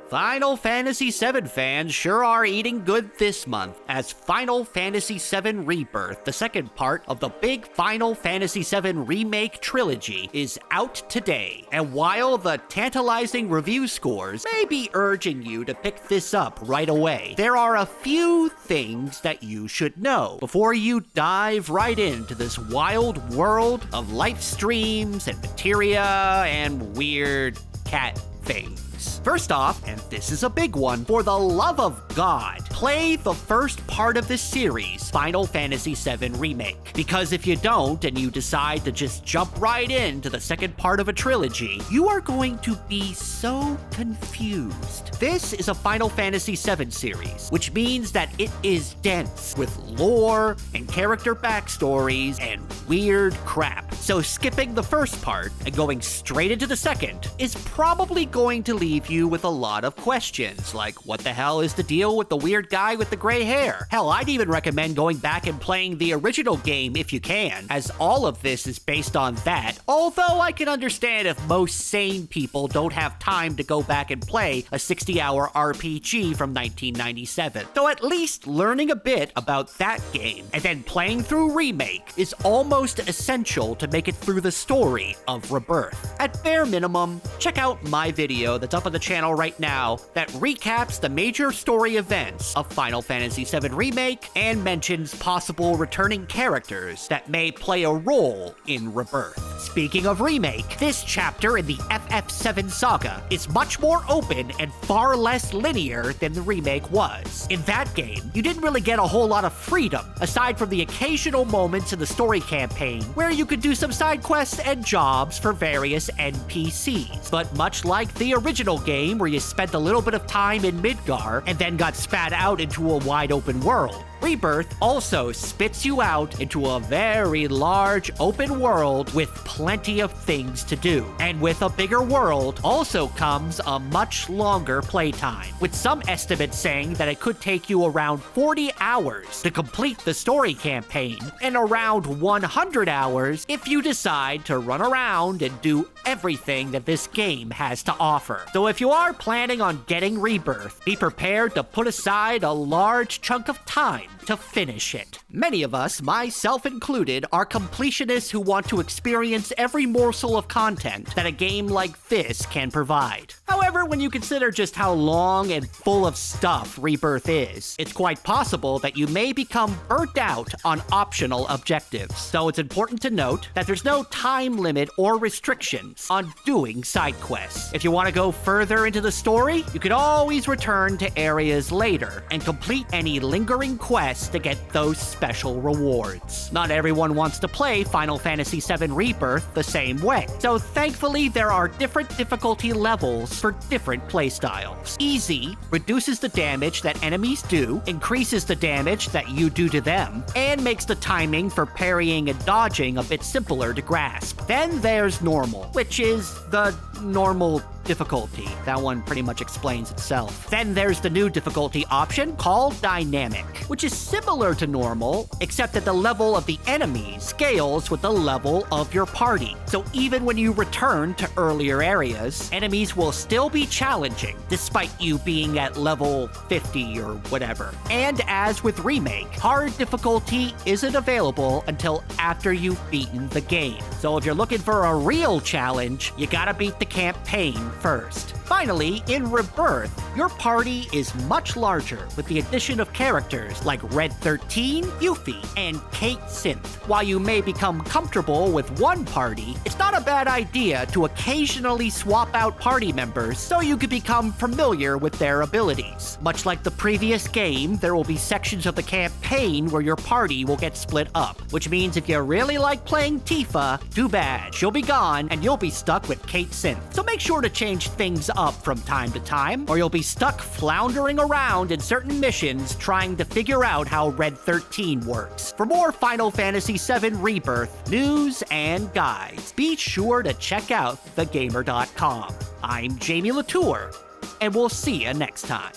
Final Fantasy VII fans sure are eating good this month, as Final Fantasy VII Rebirth, the second part of the big Final Fantasy VII Remake trilogy, is out today. And while the tantalizing review scores may be urging you to pick this up right away, there are a few things that you should know before you dive right into this wild world of life streams and materia and weird cat things. First off, and this is a big one, for the love of God, play the first part of this series, Final Fantasy VII Remake. Because if you don't, and you decide to just jump right into the second part of a trilogy, you are going to be so confused. This is a Final Fantasy VII series, which means that it is dense with lore and character backstories and weird crap. So skipping the first part and going straight into the second is probably going to leave you with a lot of questions, like what the hell is the deal with the weird guy with the gray hair? Hell, I'd even recommend going back and playing the original game if you can, as all of this is based on that, although I can understand if most sane people don't have time to go back and play a 60-hour RPG from 1997. So at least learning a bit about that game and then playing through Remake is almost essential to make it through the story of Rebirth. At bare minimum, check out my video that's up on the channel right now that recaps the major story events of Final Fantasy VII Remake and mentions possible returning characters that may play a role in Rebirth. Speaking of Remake, this chapter in the FF7 saga is much more open and far less linear than the Remake was. In that game, you didn't really get a whole lot of freedom, aside from the occasional moments in the story campaign where you could do some side quests and jobs for various NPCs. But much like the original game where you spent a little bit of time in Midgar and then got spat out into a wide open world, Rebirth also spits you out into a very large open world with plenty of things to do. And with a bigger world also comes a much longer playtime, with some estimates saying that it could take you around 40 hours to complete the story campaign, and around 100 hours if you decide to run around and do everything that this game has to offer. So if you are planning on getting Rebirth, be prepared to put aside a large chunk of time to finish it. Many of us, myself included, are completionists who want to experience every morsel of content that a game like this can provide. However, when you consider just how long and full of stuff Rebirth is, it's quite possible that you may become burnt out on optional objectives. So it's important to note that there's no time limit or restrictions on doing side quests. If you want to go further into the story, you can always return to areas later and complete any lingering quests to get those special rewards. Not everyone wants to play Final Fantasy VII Rebirth the same way, so thankfully there are different difficulty levels for different playstyles. Easy reduces the damage that enemies do, increases the damage that you do to them, and makes the timing for parrying and dodging a bit simpler to grasp. Then there's normal, which is the normal difficulty. That one pretty much explains itself. Then there's the new difficulty option called Dynamic, which is similar to normal, except that the level of the enemy scales with the level of your party. So even when you return to earlier areas, enemies will still be challenging, despite you being at level 50 or whatever. And as with Remake, hard difficulty isn't available until after you've beaten the game. So if you're looking for a real challenge, you gotta beat the campaign first. Finally, in Rebirth, your party is much larger with the addition of characters like Red 13, Yuffie, and Kate Synth. While you may become comfortable with one party, it's not a bad idea to occasionally swap out party members so you can become familiar with their abilities. Much like the previous game, there will be sections of the campaign where your party will get split up, which means if you really like playing Tifa, too bad. She'll be gone and you'll be stuck with Kate Synth. So make sure to change things up from time to time, or you'll be stuck floundering around in certain missions trying to figure out how Red 13 works. For more Final Fantasy VII Rebirth news and guides, be sure to check out thegamer.com. I'm Jamie Latour, and we'll see you next time.